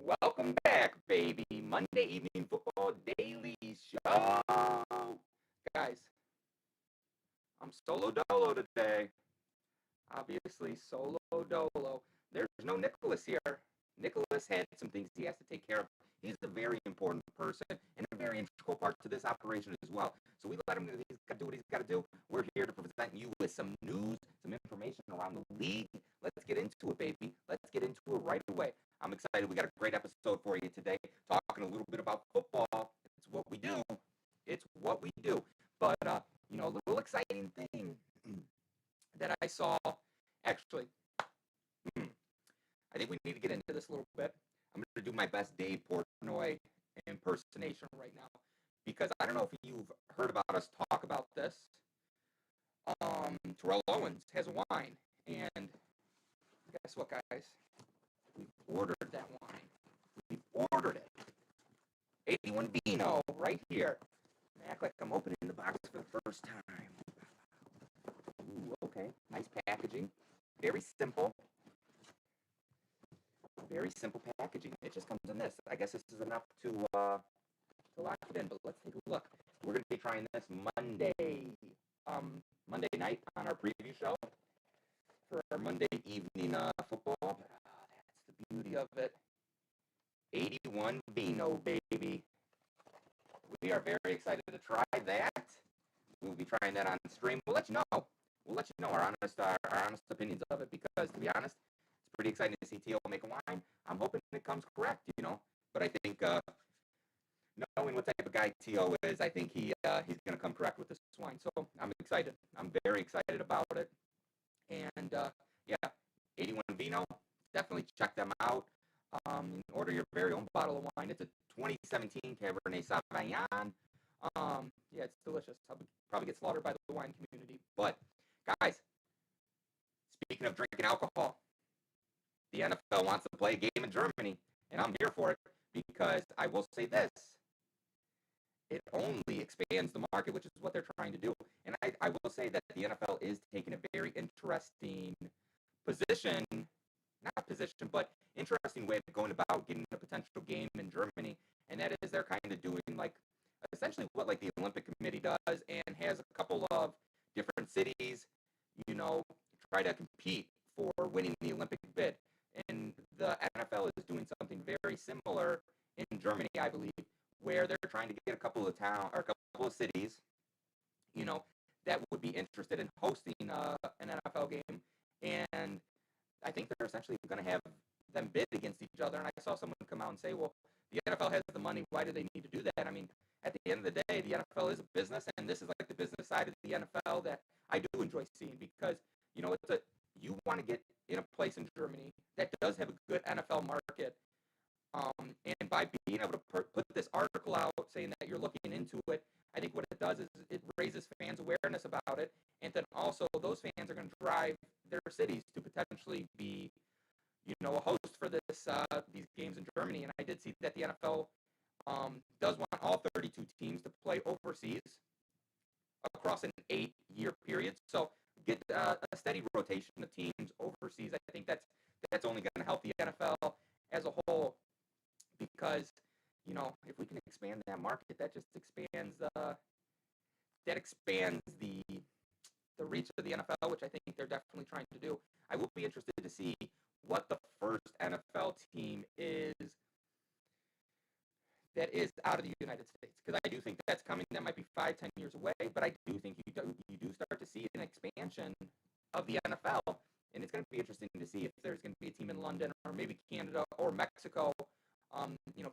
Welcome back, baby. Monday Evening Football Daily Show. Guys, I'm solo dolo today. Obviously, solo dolo. There's no Nicholas here. Nicholas had some things he has to take care of. He's a very important person and a very integral part to this operation as well. So we let him do what he's got to do. We're here to present you with some news, some information around the league. Let's get into it, baby. Let's get into it right away. I'm excited. We got a great episode for you today, talking a little bit about football. It's what we do. It's what we do. But, a little exciting thing that I saw, actually, I think we need to get into this a little bit. I'm going to do my best Dave Portnoy impersonation right now because I don't know if you've heard about us talk about this. Terrell Owens has a wine, and guess what, guys? We've ordered that wine. We've ordered it. 81 Vino right here. I act like I'm opening the box for the first time. Ooh, okay. Nice packaging. Very simple. Very simple packaging. It just comes in this. I guess this is enough to lock it in, but let's take a look. We're going to be trying this Monday night on our preview show for our Monday evening football. That's the beauty of it. 81 Vino, baby. We are very excited to try that. We'll be trying that on stream. We'll let you know. We'll let you know our honest opinions of it because, to be honest, it's pretty exciting to see T.O. make a wine. I'm hoping it comes correct, But I think knowing what type of guy T.O. is, I think he's going to come correct with this wine. So I'm excited. I'm very excited about it. And, 81 Vino, definitely check them out. Order your very own bottle of wine. It's a 2017 Cabernet Sauvignon. It's delicious. I'll probably get slaughtered by the wine community. But, guys, speaking of drinking alcohol, the NFL wants to play a game in Germany, and I'm here for it because I will say this. It only expands the market, which is what they're trying to do. And I will say that the NFL is taking a very interesting but interesting way of going about getting a potential game in Germany. And that is they're kind of doing essentially what the Olympic Committee does and has a couple of different cities, try to compete for winning the Olympic bid. And the NFL is doing something very similar in Germany, I believe, where they're trying to get a couple of cities, that would be interested in hosting an NFL game. And I think they're essentially going to have them bid against each other. And I saw someone come out and say, well, the NFL has the money. Why do they need to do that? I mean, at the end of the day, the NFL is a business, and this is the business side of the NFL that I do enjoy seeing because, you want to get in a place in Germany that does have a good NFL market. And by being able to put this article out saying that you're looking into it, I think what it does is it raises fans' awareness about it. And then also those fans are going to drive their cities to potentially be, a host for these games in Germany. And I did see that the NFL does want all 32 teams to play overseas across an 8-year period. So get a steady rotation of teams overseas. I think that's only going to help the NFL as a whole because, if we can expand that market, that just expands the reach of the NFL, which I think they're definitely trying to do. I will be interested to see what the first NFL team is that is out of the United States, because I do think that's coming. That might be 5-10 years away, but I do think you do start to see an expansion of the NFL, and it's going to be interesting to see if there's going to be a team in London or maybe Canada or Mexico.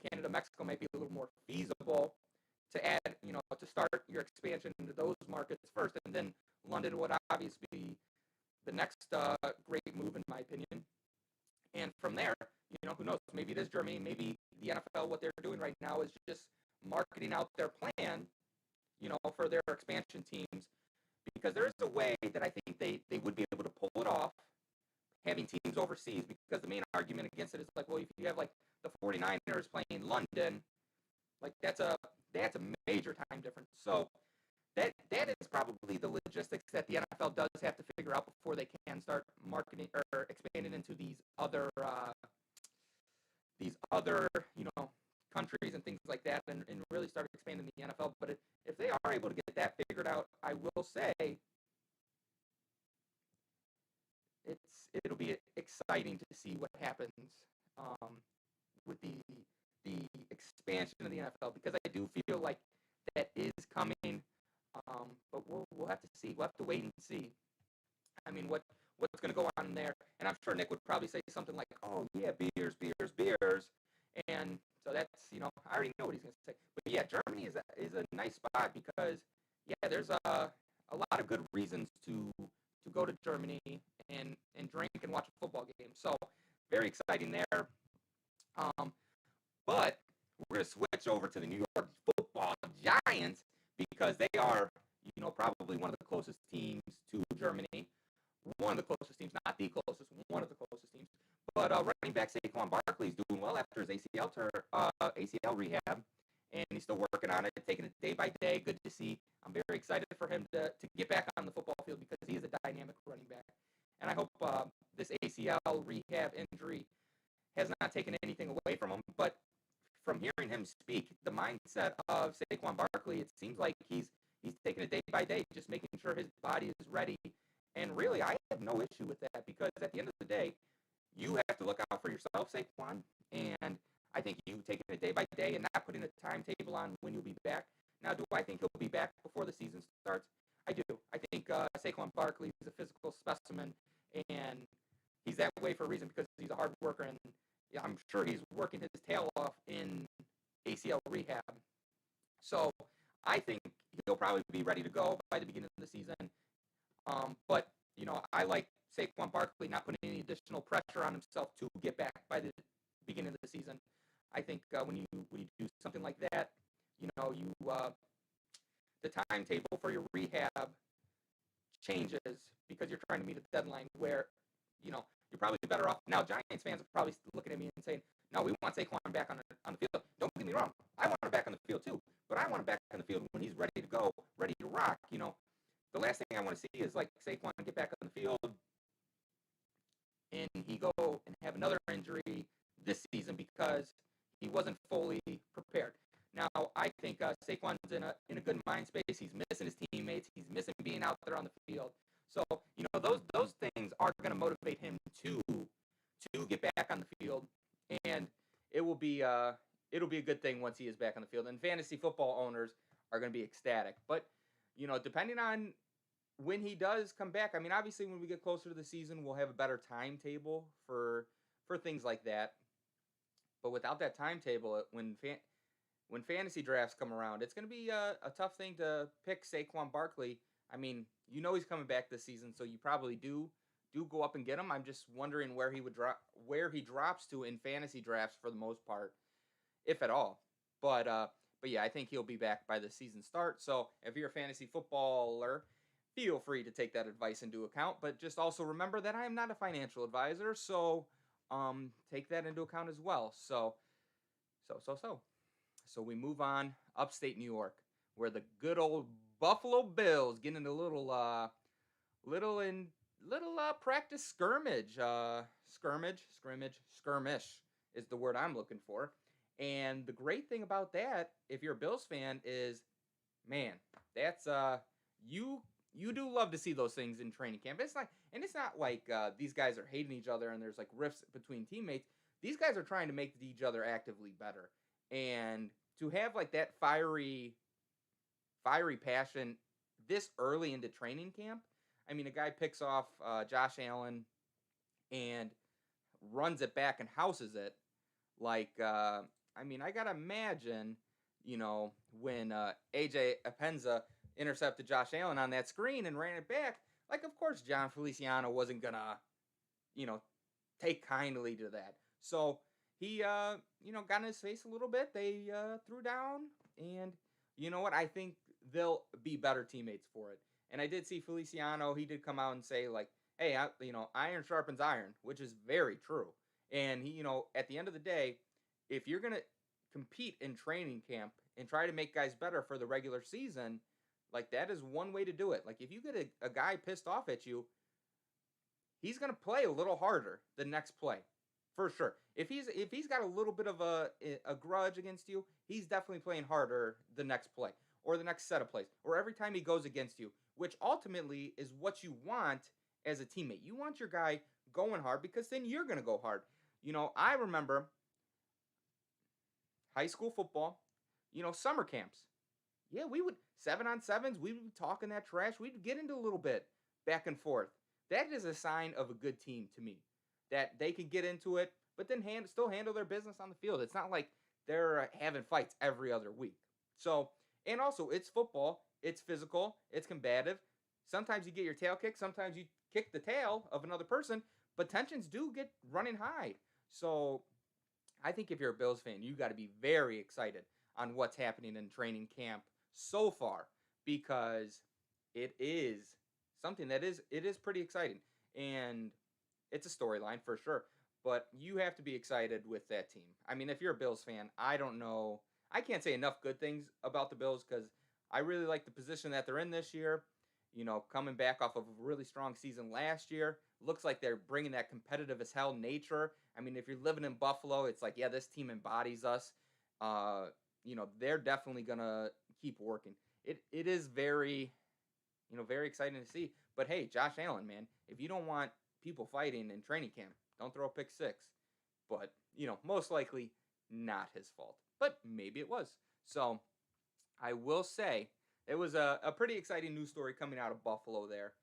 Canada, Mexico might be a little more feasible to add, to start your expansion into those markets first, and then London would obviously be the next great move, in my opinion. And from there, who knows? Maybe it is Germany. Maybe the NFL, what they're doing right now is just marketing out their plan, for their expansion teams, because there is a way that I think they would be able to pull it off, having teams overseas, because the main argument against it is well, if you have the 49ers playing London, that's a major time difference. So that is probably the logistics that the NFL does have to figure out before they can start marketing or expanding into these other these other, countries and things like that, and really start expanding the NFL. But if they are able to get that figured out, I will say it'll be exciting to see what happens um, with the expansion of the NFL, because I do feel like that is coming. But we'll have to see. We'll have to wait and see. I mean, what's going to go on in there? And I'm sure Nick would probably say something like, "Oh yeah, beers, beers, beers," and so that's, I already know what he's going to say. But yeah, Germany is a nice spot because yeah, there's a lot of good reasons to go to Germany and drink and watch a football game. So very exciting there. But we're going to switch over to the New York Football Giants because they are, probably one of the closest teams to Germany. One of the closest teams, not the closest, one of the closest teams. But running back Saquon Barkley is doing well after his ACL rehab, and he's still working on it, taking it day by day. Good to see. I'm very excited for him to get back on the football field because he is a dynamic running back. And I hope this ACL rehab injury has not taken anything away from him. But from hearing him speak, the mindset of Saquon Barkley, it seems like he's taking it day by day, just making sure his body is ready. And really, I have no issue with that because at the end of the day, you have to look out for yourself, Saquon. And I think you taking it day by day and not putting a timetable on when you'll be back. Now, do I think he'll be back before the season starts? I do. I think Saquon Barkley is a physical specimen, and he's that way for a reason because he's a hard worker, and yeah, I'm sure he's working his tail off in ACL rehab. So I think he'll probably be ready to go by the beginning of the season. But, I like Saquon Barkley not putting any additional pressure on himself to get back by the beginning of the season. I think when you do something like that, the timetable for your rehab changes because you're trying to meet a deadline where, you're probably better off. Now, Giants fans are probably looking at me and saying, no, we want Saquon back on the field. Don't get me wrong. I want him back on the field too, but I want him back on the field when he's ready to go, ready to rock. The last thing I want to see is like Saquon get back on the field and he go and have another injury this season because he wasn't fully prepared. Now, I think Saquon's in a good mind space. He's missing his teammates. He's missing being out there on the field. So, those things are going to motivate him to get back on the field, and it'll be a good thing once he is back on the field. And fantasy football owners are going to be ecstatic. But, depending on when he does come back, I mean, obviously when we get closer to the season, we'll have a better timetable for things like that. But without that timetable, when fantasy drafts come around, it's going to be a tough thing to pick Saquon Barkley. I mean, he's coming back this season, so you probably do go up and get him. I'm just wondering where he drops to in fantasy drafts for the most part, if at all. But yeah, I think he'll be back by the season start. So if you're a fantasy footballer, feel free to take that advice into account. But just also remember that I am not a financial advisor, so take that into account as well. So we move on upstate New York, where the good old Buffalo Bills get into little practice skirmish. Skirmish is the word I'm looking for. And the great thing about that, if you're a Bills fan, is, man, that's you do love to see those things in training camp. It's not like these guys are hating each other and there's like rifts between teammates. These guys are trying to make each other actively better. And to have like that fiery passion this early into training camp, I mean, a guy picks off Josh Allen and runs it back and houses it. Like, I mean, I gotta imagine, when AJ Epenza intercepted Josh Allen on that screen and ran it back, like, of course, John Feliciano wasn't gonna, take kindly to that. So he, got in his face a little bit. They threw down, and you know what? I think they'll be better teammates for it. And I did see Feliciano. He did come out and say, like, hey, iron sharpens iron, which is very true. And he, at the end of the day, if you're going to compete in training camp and try to make guys better for the regular season, like, that is one way to do it. Like, if you get a guy pissed off at you, he's going to play a little harder the next play. for sure. If he's got a little bit of a grudge against you, he's definitely playing harder the next play or the next set of plays or every time he goes against you, which ultimately is what you want as a teammate. You want your guy going hard because then you're going to go hard. I remember high school football, summer camps. Yeah, we would 7-on-7s, we would be talking that trash. We'd get into a little bit back and forth. That is a sign of a good team to me. That they can get into it, but then still handle their business on the field. It's not like they're having fights every other week. So, and also it's football, it's physical, it's combative. Sometimes you get your tail kicked, sometimes you kick the tail of another person, but tensions do get running high. So I think if you're a Bills fan, you got to be very excited on what's happening in training camp so far because it is something that is pretty exciting and it's a storyline for sure. But you have to be excited with that team. I mean, if you're a Bills fan, I don't know. I can't say enough good things about the Bills because I really like the position that they're in this year. Coming back off of a really strong season last year. Looks like they're bringing that competitive as hell nature. I mean, if you're living in Buffalo, it's like, yeah, this team embodies us. They're definitely going to keep working. It is very, very exciting to see. But hey, Josh Allen, man, if you don't want people fighting in training camp, don't throw a pick six. But, most likely not his fault. But maybe it was. So I will say it was a pretty exciting news story coming out of Buffalo there.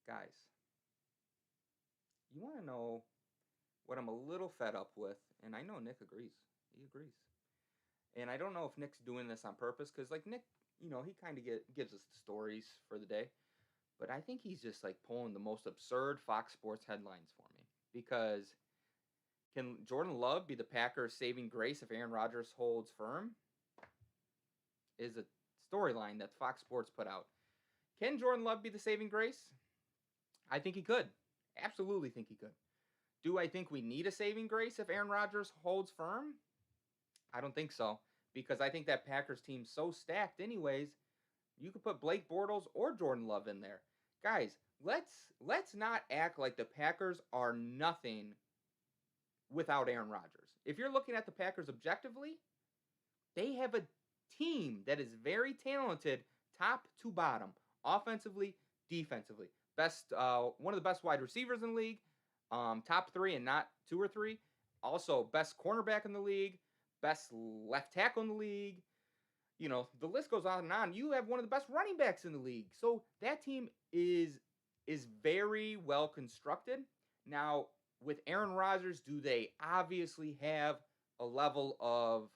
Guys, you want to know what I'm a little fed up with? And I know Nick agrees. He agrees. And I don't know if Nick's doing this on purpose because, like, Nick, he kind of gives us the stories for the day. But I think he's just, like, pulling the most absurd Fox Sports headlines for me. Because can Jordan Love be the Packers' saving grace if Aaron Rodgers holds firm? Is a storyline that Fox Sports put out. Can Jordan Love be the saving grace? I think he could. Absolutely think he could. Do I think we need a saving grace if Aaron Rodgers holds firm? I don't think so. Because I think that Packers team's so stacked anyways, you could put Blake Bortles or Jordan Love in there. Guys, let's not act like the Packers are nothing without Aaron Rodgers. If you're looking at the Packers objectively, they have a team that is very talented top to bottom, offensively, defensively. One of the best wide receivers in the league, top 3 and not 2 or 3. Also, best cornerback in the league, best left tackle in the league. The list goes on and on. You have one of the best running backs in the league. So that team is very well constructed. Now, with Aaron Rodgers, do they obviously have a level of,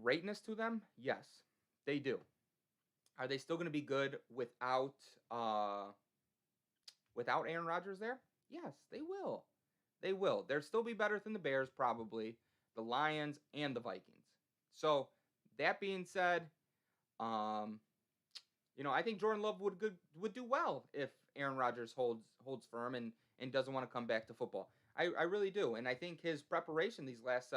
greatness to them? Yes, they do. Are they still going to be good without Aaron Rodgers there? Yes, they will. They will. They'll still be better than the Bears, probably, the Lions, and the Vikings. So, that being said, I think Jordan Love would do well if Aaron Rodgers holds firm and doesn't want to come back to football. I really do. And I think his preparation these last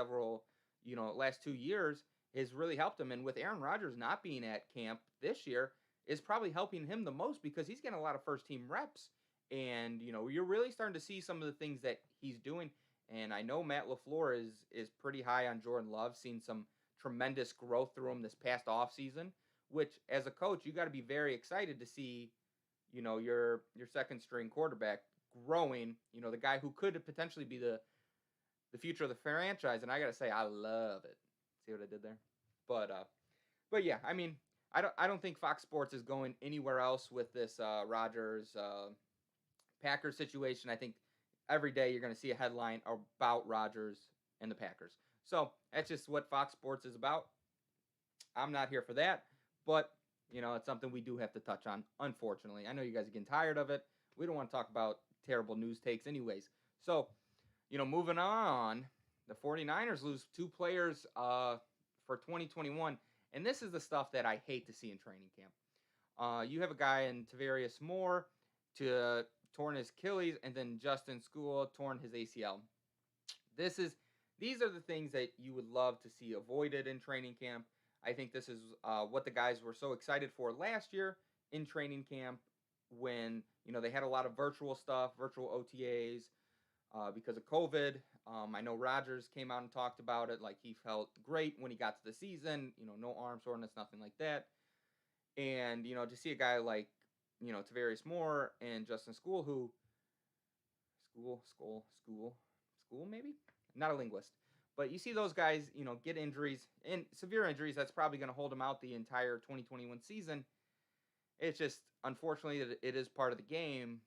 2 years has really helped him. And with Aaron Rodgers not being at camp this year is probably helping him the most because he's getting a lot of first team reps. And, you're really starting to see some of the things that he's doing. And I know Matt LaFleur is pretty high on Jordan Love, seen some tremendous growth through him this past offseason, which as a coach, you got to be very excited to see, your second string quarterback growing, the guy who could potentially be the future of the franchise. And I got to say, I love it. See what I did there? But yeah, I mean, I don't think Fox Sports is going anywhere else with this Rodgers Packers situation. I think every day you're going to see a headline about Rodgers and the Packers. So that's just what Fox Sports is about. I'm not here for that, but it's something we do have to touch on, unfortunately. I know you guys are getting tired of it. We don't want to talk about terrible news takes anyways. So, moving on, the 49ers lose 2 players for 2021, and this is the stuff that I hate to see in training camp. You have a guy in Tavarius Moore torn his Achilles, and then Justin School torn his ACL. These are the things that you would love to see avoided in training camp. I think this is what the guys were so excited for last year in training camp. when they had a lot of virtual stuff, virtual OTAs, because of COVID. I know Rodgers came out and talked about it, like he felt great when he got to the season. No arm soreness, nothing like that. And to see a guy like Tavarius Moore and Justin School, who school maybe, not a linguist, but you see those guys get injuries and severe injuries that's probably going to hold them out the entire 2021 season. It's just unfortunately that it is part of the game,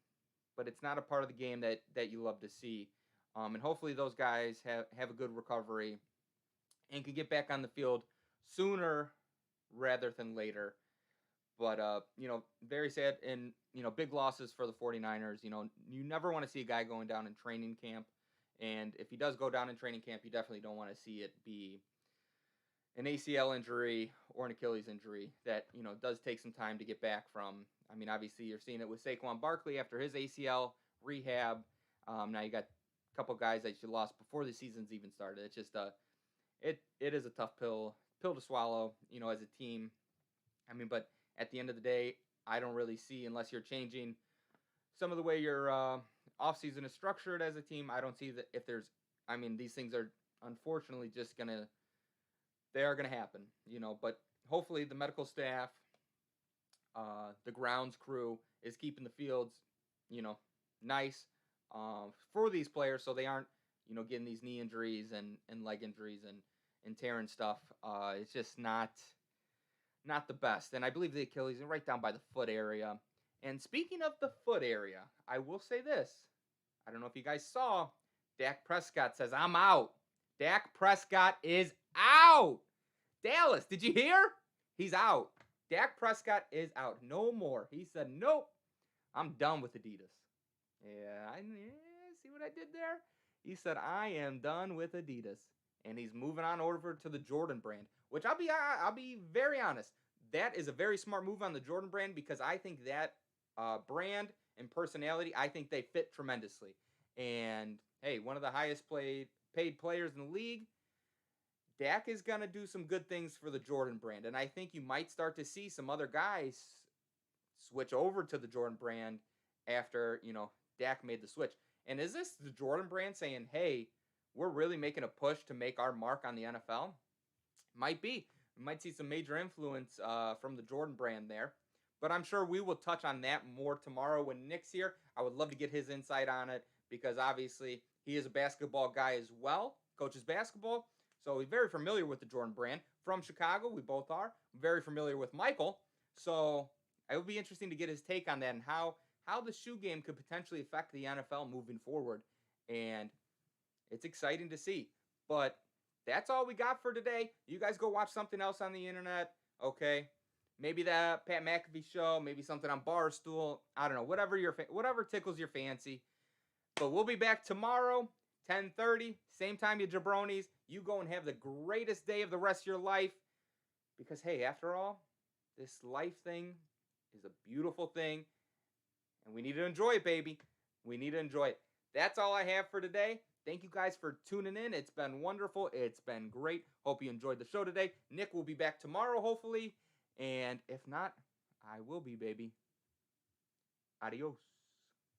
but it's not a part of the game that you love to see. And hopefully those guys have a good recovery and can get back on the field sooner rather than later. But very sad, and big losses for the 49ers. You never want to see a guy going down in training camp, and if he does go down in training camp, you definitely don't want to see it be an ACL injury or an Achilles injury that does take some time to get back from. I mean, obviously you're seeing it with Saquon Barkley after his ACL rehab. Now you got a couple guys that you lost before the season's even started. It's just it is a tough pill to swallow, as a team. I mean, but at the end of the day, I don't really see, unless you're changing some of the way your offseason is structured as a team, I don't see that if there's, I mean, these things are unfortunately just they are going to happen, but hopefully the medical staff, the grounds crew is keeping the fields, nice for these players so they aren't, getting these knee injuries and leg injuries and tearing stuff. It's just not the best. And I believe the Achilles is right down by the foot area. And speaking of the foot area, I will say this. I don't know if you guys saw, Dak Prescott says, I'm out. Dak Prescott is out. Dallas, did you hear? He's out. Dak Prescott is out. No more. He said, nope, I'm done with Adidas. Yeah, see what I did there? He said, I am done with Adidas. And he's moving on over to the Jordan brand, which I'll be very honest. That is a very smart move on the Jordan brand because I think that brand and personality, I think they fit tremendously. And hey, one of the highest paid players in the league, Dak is going to do some good things for the Jordan brand. And I think you might start to see some other guys switch over to the Jordan brand after, Dak made the switch. And is this the Jordan brand saying, hey, we're really making a push to make our mark on the NFL? Might be. We might see some major influence from the Jordan brand there. But I'm sure we will touch on that more tomorrow when Nick's here. I would love to get his insight on it because obviously he is a basketball guy as well, coaches basketball. So he's very familiar with the Jordan brand. From Chicago, we both are. Very familiar with Michael. So it would be interesting to get his take on that and how the shoe game could potentially affect the NFL moving forward. And it's exciting to see. But that's all we got for today. You guys go watch something else on the internet, okay? Maybe that Pat McAfee show, maybe something on Barstool. I don't know, whatever tickles your fancy. But we'll be back tomorrow, 10:30, same time, you jabronis. You go and have the greatest day of the rest of your life. Because, hey, after all, this life thing is a beautiful thing. And we need to enjoy it, baby. We need to enjoy it. That's all I have for today. Thank you guys for tuning in. It's been wonderful. It's been great. Hope you enjoyed the show today. Nick will be back tomorrow, hopefully. And if not, I will be, baby. Adios.